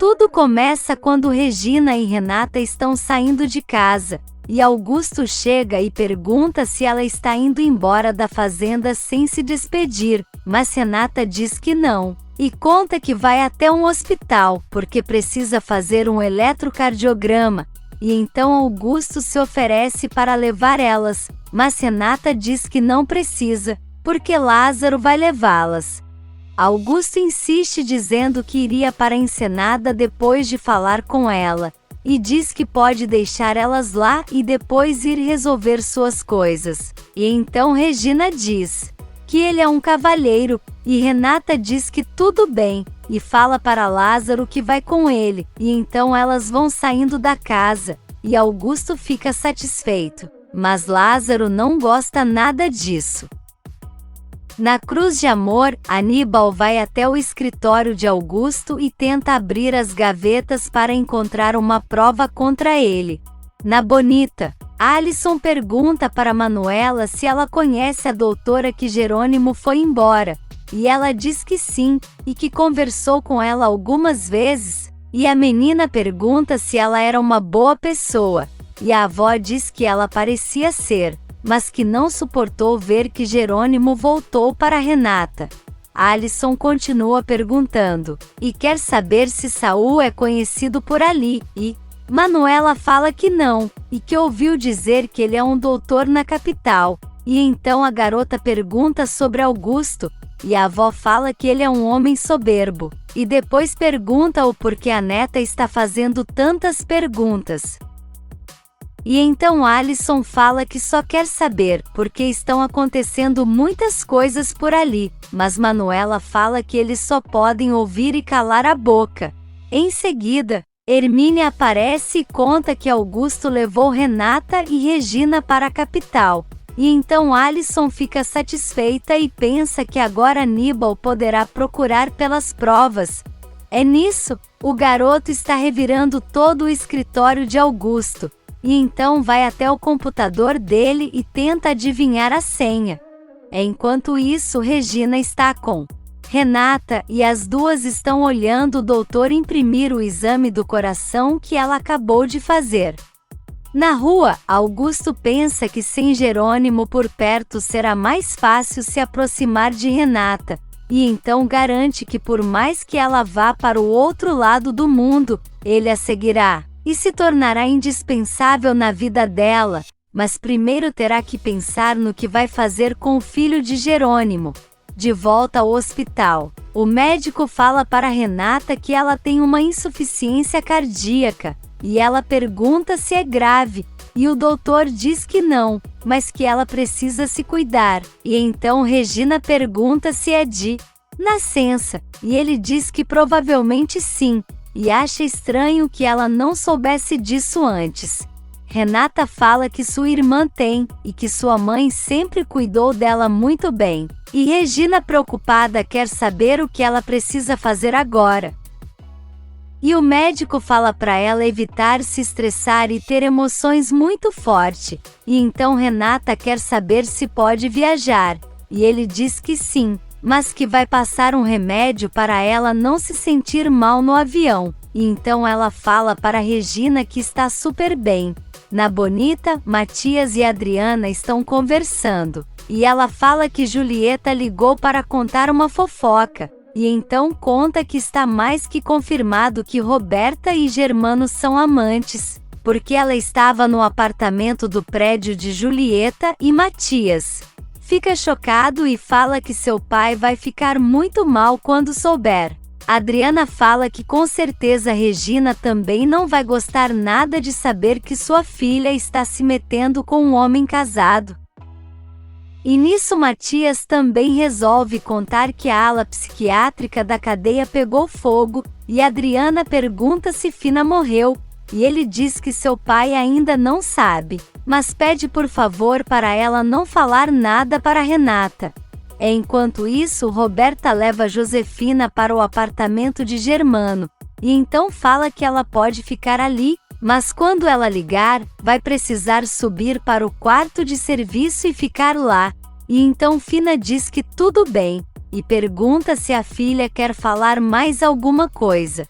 Tudo começa quando Regina e Renata estão saindo de casa, e Augusto chega e pergunta se ela está indo embora da fazenda sem se despedir, mas Renata diz que não, e conta que vai até um hospital, porque precisa fazer um eletrocardiograma, e então Augusto se oferece para levar elas, mas Renata diz que não precisa, porque Lázaro vai levá-las. Augusto insiste dizendo que iria para Ensenada depois de falar com ela, e diz que pode deixar elas lá e depois ir resolver suas coisas. E então Regina diz que ele é um cavalheiro, e Renata diz que tudo bem, e fala para Lázaro que vai com ele, e então elas vão saindo da casa, e Augusto fica satisfeito, mas Lázaro não gosta nada disso. Na Cruz de Amor, Aníbal vai até o escritório de Augusto e tenta abrir as gavetas para encontrar uma prova contra ele. Na Bonita, Alisson pergunta para Manuela se ela conhece a doutora que Jerônimo foi embora, e ela diz que sim, e que conversou com ela algumas vezes, e a menina pergunta se ela era uma boa pessoa, e a avó diz que ela parecia ser, mas que não suportou ver que Jerônimo voltou para Renata. Alisson continua perguntando, e quer saber se Saul é conhecido por ali, e Manuela fala que não, e que ouviu dizer que ele é um doutor na capital, e então a garota pergunta sobre Augusto, e a avó fala que ele é um homem soberbo, e depois pergunta o porquê a neta está fazendo tantas perguntas. E então Alisson fala que só quer saber, porque estão acontecendo muitas coisas por ali, mas Manuela fala que eles só podem ouvir e calar a boca. Em seguida, Hermínia aparece e conta que Augusto levou Renata e Regina para a capital, e então Alisson fica satisfeita e pensa que agora Aníbal poderá procurar pelas provas. É nisso, o garoto está revirando todo o escritório de Augusto, e então vai até o computador dele e tenta adivinhar a senha. Enquanto isso, Regina está com Renata e as duas estão olhando o doutor imprimir o exame do coração que ela acabou de fazer. Na rua, Augusto pensa que sem Jerônimo por perto será mais fácil se aproximar de Renata, e então garante que por mais que ela vá para o outro lado do mundo, ele a seguirá e se tornará indispensável na vida dela, mas primeiro terá que pensar no que vai fazer com o filho de Jerônimo. De volta ao hospital, o médico fala para Renata que ela tem uma insuficiência cardíaca, e ela pergunta se é grave, e o doutor diz que não, mas que ela precisa se cuidar, e então Regina pergunta se é de nascença, e ele diz que provavelmente sim, e acha estranho que ela não soubesse disso antes. Renata fala que sua irmã tem, e que sua mãe sempre cuidou dela muito bem. E Regina, preocupada, quer saber o que ela precisa fazer agora. E o médico fala para ela evitar se estressar e ter emoções muito fortes. E então Renata quer saber se pode viajar. E ele diz que sim, mas que vai passar um remédio para ela não se sentir mal no avião. E então ela fala para Regina que está super bem. Na Bonita, Matias e Adriana estão conversando, e ela fala que Julieta ligou para contar uma fofoca, e então conta que está mais que confirmado que Roberta e Germano são amantes, porque ela estava no apartamento do prédio de Julieta e Matias. Fica chocado e fala que seu pai vai ficar muito mal quando souber. Adriana fala que com certeza Regina também não vai gostar nada de saber que sua filha está se metendo com um homem casado. E nisso Matias também resolve contar que a ala psiquiátrica da cadeia pegou fogo, e Adriana pergunta se Fina morreu, e ele diz que seu pai ainda não sabe, mas pede por favor para ela não falar nada para Renata. Enquanto isso, Roberta leva Josefina para o apartamento de Germano, e então fala que ela pode ficar ali, mas quando ela ligar, vai precisar subir para o quarto de serviço e ficar lá. E então Fina diz que tudo bem, e pergunta se a filha quer falar mais alguma coisa.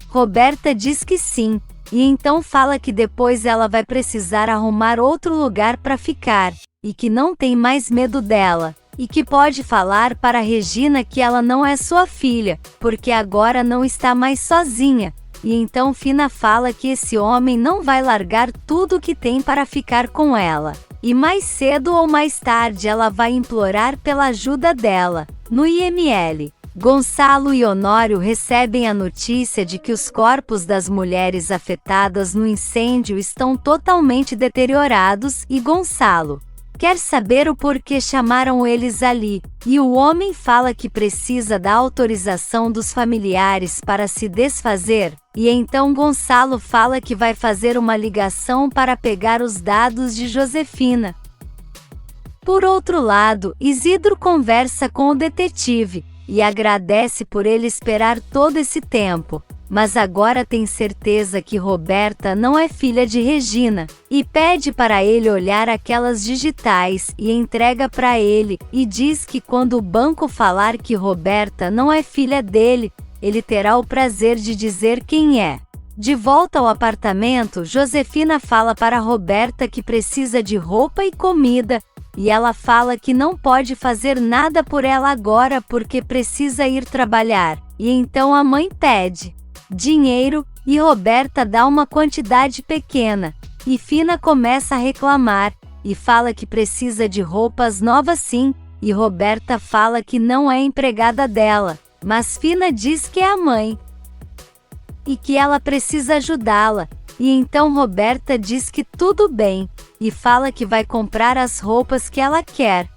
Roberta diz que sim, e então fala que depois ela vai precisar arrumar outro lugar para ficar, e que não tem mais medo dela, e que pode falar para Regina que ela não é sua filha, porque agora não está mais sozinha. E então Fina fala que esse homem não vai largar tudo que tem para ficar com ela. E mais cedo ou mais tarde ela vai implorar pela ajuda dela. No IML, Gonçalo e Honório recebem a notícia de que os corpos das mulheres afetadas no incêndio estão totalmente deteriorados e Gonçalo quer saber o porquê chamaram eles ali, e o homem fala que precisa da autorização dos familiares para se desfazer, e então Gonçalo fala que vai fazer uma ligação para pegar os dados de Josefina. Por outro lado, Isidro conversa com o detetive, e agradece por ele esperar todo esse tempo, mas agora tem certeza que Roberta não é filha de Regina, e pede para ele olhar aquelas digitais e entrega para ele, e diz que quando o banco falar que Roberta não é filha dele, ele terá o prazer de dizer quem é. De volta ao apartamento, Josefina fala para Roberta que precisa de roupa e comida, e ela fala que não pode fazer nada por ela agora porque precisa ir trabalhar, e então a mãe pede dinheiro, e Roberta dá uma quantidade pequena, e Fina começa a reclamar, e fala que precisa de roupas novas sim, e Roberta fala que não é empregada dela, mas Fina diz que é a mãe, e que ela precisa ajudá-la, e então Roberta diz que tudo bem, e fala que vai comprar as roupas que ela quer.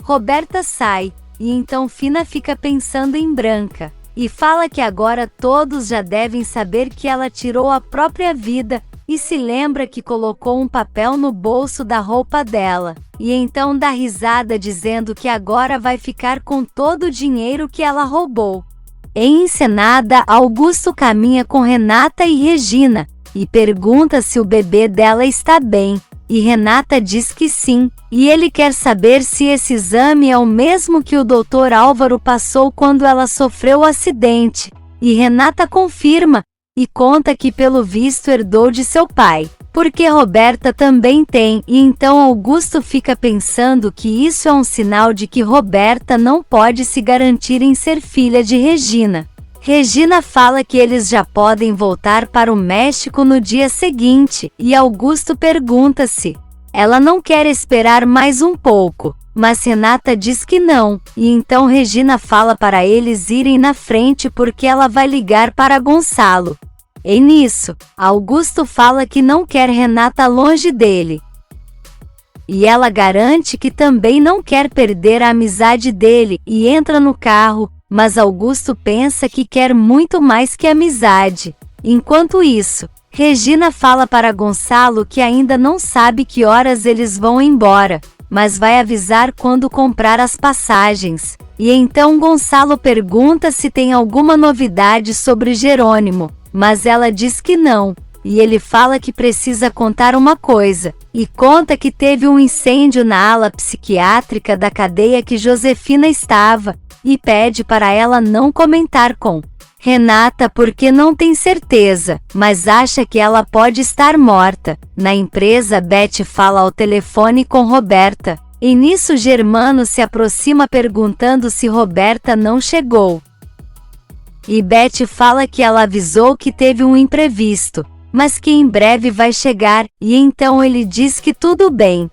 Roberta sai, e então Fina fica pensando em Branca, e fala que agora todos já devem saber que ela tirou a própria vida, e se lembra que colocou um papel no bolso da roupa dela, e então dá risada dizendo que agora vai ficar com todo o dinheiro que ela roubou. Em Ensenada, Augusto caminha com Renata e Regina, e pergunta se o bebê dela está bem, e Renata diz que sim, e ele quer saber se esse exame é o mesmo que o Dr. Álvaro passou quando ela sofreu o acidente, e Renata confirma, e conta que pelo visto herdou de seu pai, porque Roberta também tem, e então Augusto fica pensando que isso é um sinal de que Roberta não pode se garantir em ser filha de Regina. Regina fala que eles já podem voltar para o México no dia seguinte, e Augusto pergunta se ela não quer esperar mais um pouco, mas Renata diz que não, e então Regina fala para eles irem na frente porque ela vai ligar para Gonçalo. E nisso, Augusto fala que não quer Renata longe dele. E ela garante que também não quer perder a amizade dele, e entra no carro, mas Augusto pensa que quer muito mais que amizade. Enquanto isso, Regina fala para Gonçalo que ainda não sabe que horas eles vão embora, mas vai avisar quando comprar as passagens. E então Gonçalo pergunta se tem alguma novidade sobre Jerônimo, mas ela diz que não, e ele fala que precisa contar uma coisa, e conta que teve um incêndio na ala psiquiátrica da cadeia que Josefina estava, e pede para ela não comentar com Renata porque não tem certeza, mas acha que ela pode estar morta. Na empresa, Beth fala ao telefone com Roberta, e nisso Germano se aproxima perguntando se Roberta não chegou. E Beth fala que ela avisou que teve um imprevisto, mas que em breve vai chegar, e então ele diz que tudo bem.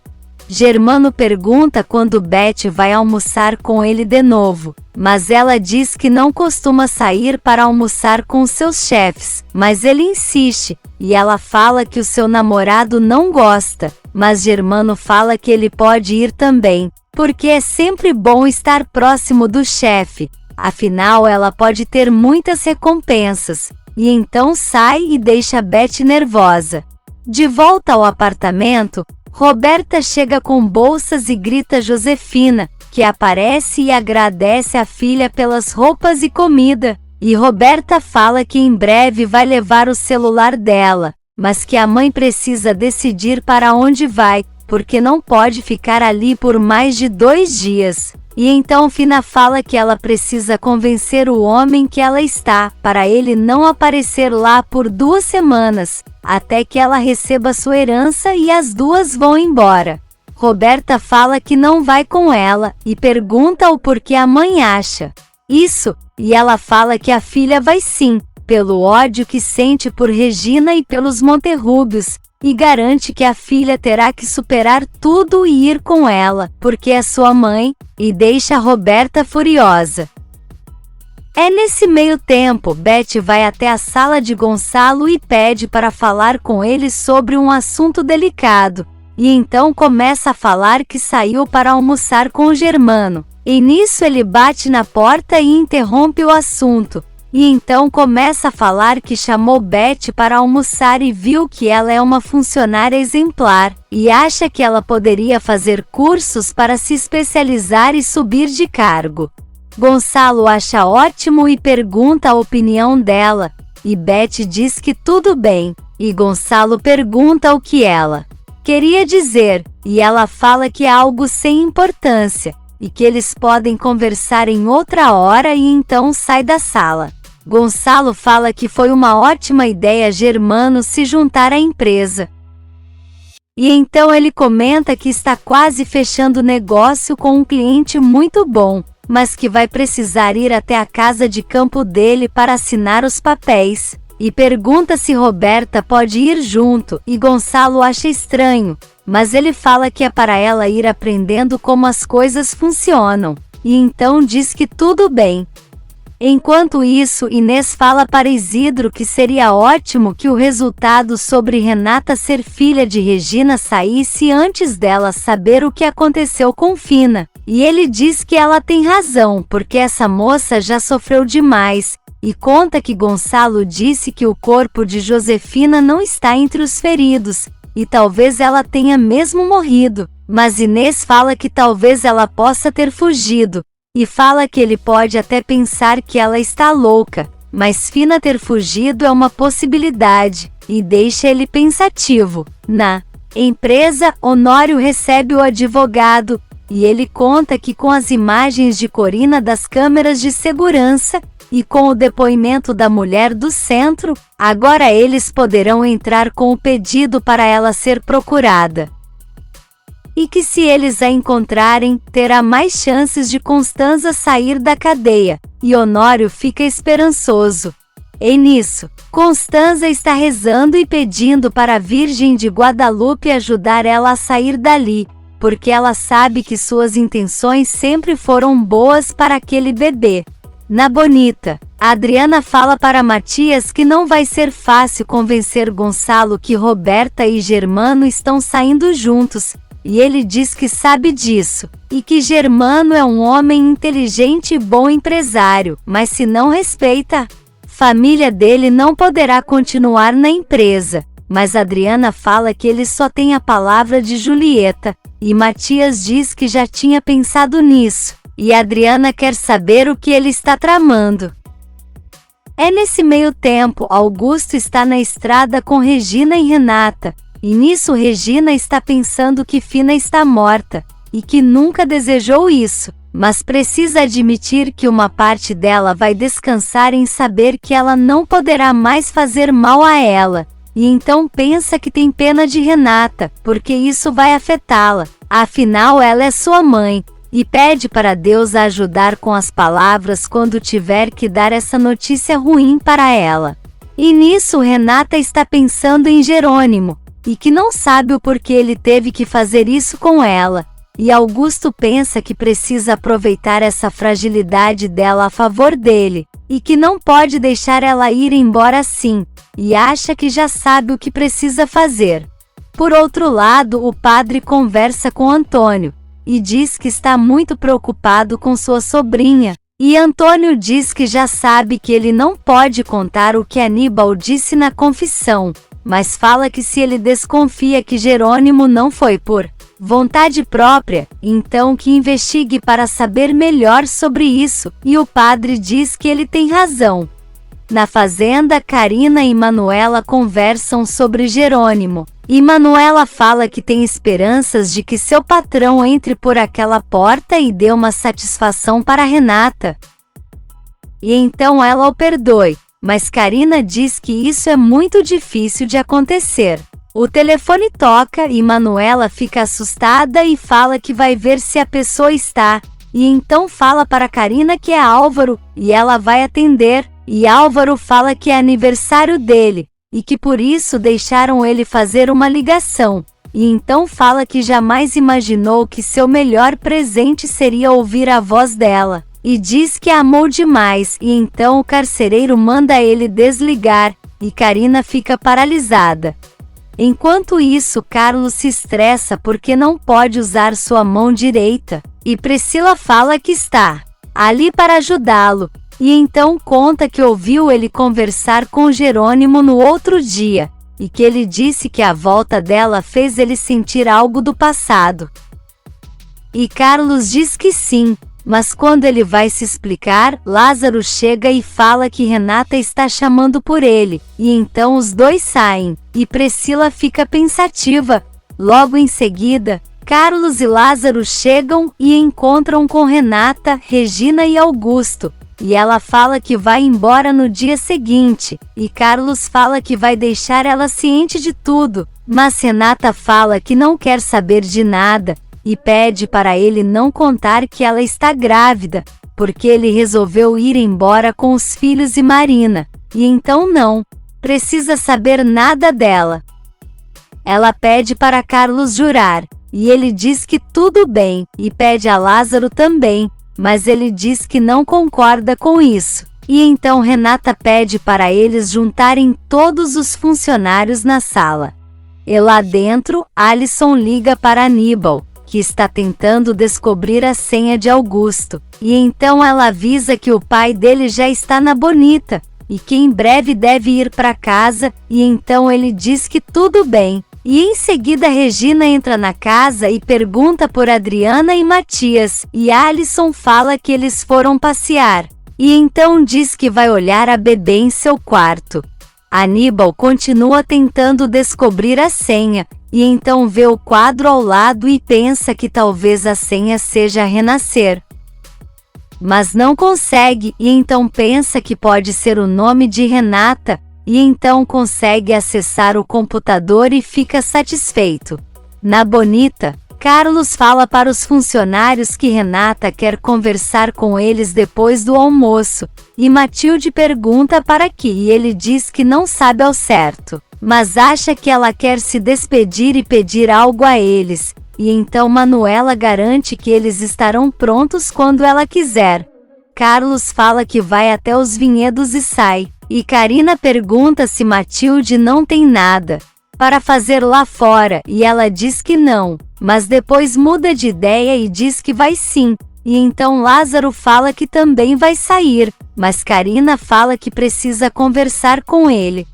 Germano pergunta quando Beth vai almoçar com ele de novo, mas ela diz que não costuma sair para almoçar com seus chefes, mas ele insiste, e ela fala que o seu namorado não gosta, mas Germano fala que ele pode ir também, porque é sempre bom estar próximo do chefe, afinal ela pode ter muitas recompensas, e então sai e deixa Beth nervosa. De volta ao apartamento, Roberta chega com bolsas e grita Josefina, que aparece e agradece a filha pelas roupas e comida, e Roberta fala que em breve vai levar o celular dela, mas que a mãe precisa decidir para onde vai, porque não pode ficar ali por mais de 2 dias. E então Fina fala que ela precisa convencer o homem que ela está, para ele não aparecer lá por 2 semanas, até que ela receba sua herança e as duas vão embora. Roberta fala que não vai com ela, e pergunta o porquê a mãe acha isso, e ela fala que a filha vai sim, pelo ódio que sente por Regina e pelos Monterrúbios, e garante que a filha terá que superar tudo e ir com ela, porque é sua mãe, e deixa Roberta furiosa. É nesse meio tempo, Beth vai até a sala de Gonçalo e pede para falar com ele sobre um assunto delicado, e então começa a falar que saiu para almoçar com o Germano, e nisso ele bate na porta e interrompe o assunto. E então começa a falar que chamou Beth para almoçar e viu que ela é uma funcionária exemplar, e acha que ela poderia fazer cursos para se especializar e subir de cargo. Gonçalo acha ótimo e pergunta a opinião dela, e Beth diz que tudo bem, e Gonçalo pergunta o que ela queria dizer, e ela fala que é algo sem importância, e que eles podem conversar em outra hora e então sai da sala. Gonçalo fala que foi uma ótima ideia Germano se juntar à empresa. E então ele comenta que está quase fechando negócio com um cliente muito bom, mas que vai precisar ir até a casa de campo dele para assinar os papéis, e pergunta se Roberta pode ir junto, e Gonçalo acha estranho, mas ele fala que é para ela ir aprendendo como as coisas funcionam, e então diz que tudo bem. Enquanto isso, Inês fala para Isidro que seria ótimo que o resultado sobre Renata ser filha de Regina saísse antes dela saber o que aconteceu com Fina, e ele diz que ela tem razão, porque essa moça já sofreu demais, e conta que Gonçalo disse que o corpo de Josefina não está entre os feridos, e talvez ela tenha mesmo morrido, mas Inês fala que talvez ela possa ter fugido, e fala que ele pode até pensar que ela está louca, mas Fina ter fugido é uma possibilidade, e deixa ele pensativo. Na empresa, Honório recebe o advogado, e ele conta que com as imagens de Corina das câmeras de segurança, e com o depoimento da mulher do centro, agora eles poderão entrar com o pedido para ela ser procurada. E que se eles a encontrarem, terá mais chances de Constanza sair da cadeia, e Honório fica esperançoso. E nisso, Constanza está rezando e pedindo para a Virgem de Guadalupe ajudar ela a sair dali, porque ela sabe que suas intenções sempre foram boas para aquele bebê. Na Bonita, a Adriana fala para Matias que não vai ser fácil convencer Gonçalo que Roberta e Germano estão saindo juntos, e ele diz que sabe disso, e que Germano é um homem inteligente e bom empresário, mas se não respeita a família dele não poderá continuar na empresa. Mas Adriana fala que ele só tem a palavra de Julieta, e Matias diz que já tinha pensado nisso, e Adriana quer saber o que ele está tramando. É nesse meio tempo, Augusto está na estrada com Regina e Renata, e nisso Regina está pensando que Fina está morta, e que nunca desejou isso, mas precisa admitir que uma parte dela vai descansar em saber que ela não poderá mais fazer mal a ela, e então pensa que tem pena de Renata, porque isso vai afetá-la, afinal ela é sua mãe, e pede para Deus a ajudar com as palavras quando tiver que dar essa notícia ruim para ela. E nisso Renata está pensando em Jerônimo, e que não sabe o porquê ele teve que fazer isso com ela, e Augusto pensa que precisa aproveitar essa fragilidade dela a favor dele, e que não pode deixar ela ir embora assim, e acha que já sabe o que precisa fazer. Por outro lado, o padre conversa com Antônio, e diz que está muito preocupado com sua sobrinha, e Antônio diz que já sabe que ele não pode contar o que Aníbal disse na confissão, mas fala que se ele desconfia que Jerônimo não foi por vontade própria, então que investigue para saber melhor sobre isso, e o padre diz que ele tem razão. Na fazenda, Karina e Manuela conversam sobre Jerônimo, E Manuela fala que tem esperanças de que seu patrão entre por aquela porta e dê uma satisfação para Renata. E então ela o perdoe, mas Karina diz que isso é muito difícil de acontecer. O telefone toca e Manuela fica assustada e fala que vai ver se a pessoa está, e então fala para Karina que é Álvaro, e ela vai atender, e Álvaro fala que é aniversário dele, e que por isso deixaram ele fazer uma ligação, e então fala que jamais imaginou que seu melhor presente seria ouvir a voz dela, e diz que a amou demais, e então o carcereiro manda ele desligar, e Karina fica paralisada. Enquanto isso, Carlos se estressa porque não pode usar sua mão direita, e Priscila fala que está ali para ajudá-lo, e então conta que ouviu ele conversar com Jerônimo no outro dia, e que ele disse que a volta dela fez ele sentir algo do passado. E Carlos diz que sim, mas quando ele vai se explicar, Lázaro chega e fala que Renata está chamando por ele, e então os dois saem, e Priscila fica pensativa. Logo em seguida, Carlos e Lázaro chegam e encontram com Renata, Regina e Augusto, e ela fala que vai embora no dia seguinte, e Carlos fala que vai deixar ela ciente de tudo, mas Renata fala que não quer saber de nada, e pede para ele não contar que ela está grávida, porque ele resolveu ir embora com os filhos e Marina, e então não precisa saber nada dela. Ela pede para Carlos jurar, e ele diz que tudo bem, e pede a Lázaro também, mas ele diz que não concorda com isso. E então Renata pede para eles juntarem todos os funcionários na sala. E lá dentro, Alisson liga para Aníbal, que está tentando descobrir a senha de Augusto, e então ela avisa que o pai dele já está na Bonita, e que em breve deve ir para casa, e então ele diz que tudo bem, e em seguida Regina entra na casa e pergunta por Adriana e Matias, e Alisson fala que eles foram passear, e então diz que vai olhar a bebê em seu quarto. Aníbal continua tentando descobrir a senha, e então vê o quadro ao lado e pensa que talvez a senha seja Renascer. Mas não consegue, e então pensa que pode ser o nome de Renata, e então consegue acessar o computador e fica satisfeito. Na Bonita, Carlos fala para os funcionários que Renata quer conversar com eles depois do almoço, e Matilde pergunta para que, e ele diz que não sabe ao certo, mas acha que ela quer se despedir e pedir algo a eles, e então Manuela garante que eles estarão prontos quando ela quiser. Carlos fala que vai até os vinhedos e sai, e Karina pergunta se Matilde não tem nada para fazer lá fora, e ela diz que não, mas depois muda de ideia e diz que vai sim, e então Lázaro fala que também vai sair, mas Karina fala que precisa conversar com ele.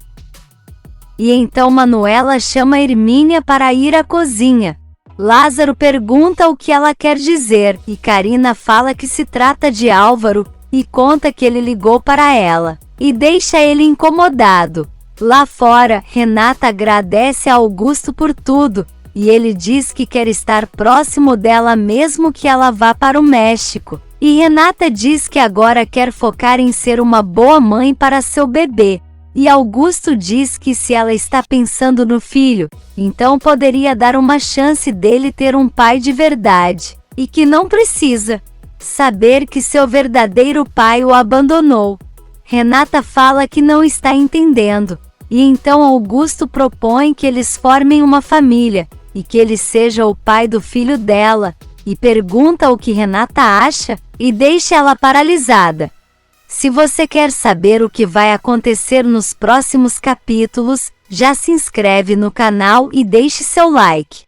E então Manuela chama Hermínia para ir à cozinha. Lázaro pergunta o que ela quer dizer, e Karina fala que se trata de Álvaro, e conta que ele ligou para ela, e deixa ele incomodado. Lá fora, Renata agradece a Augusto por tudo, e ele diz que quer estar próximo dela mesmo que ela vá para o México. E Renata diz que agora quer focar em ser uma boa mãe para seu bebê. E Augusto diz que se ela está pensando no filho, então poderia dar uma chance dele ter um pai de verdade, e que não precisa saber que seu verdadeiro pai o abandonou. Renata fala que não está entendendo, e então Augusto propõe que eles formem uma família, e que ele seja o pai do filho dela, e pergunta o que Renata acha, e deixa ela paralisada. Se você quer saber o que vai acontecer nos próximos capítulos, já se inscreve no canal e deixe seu like.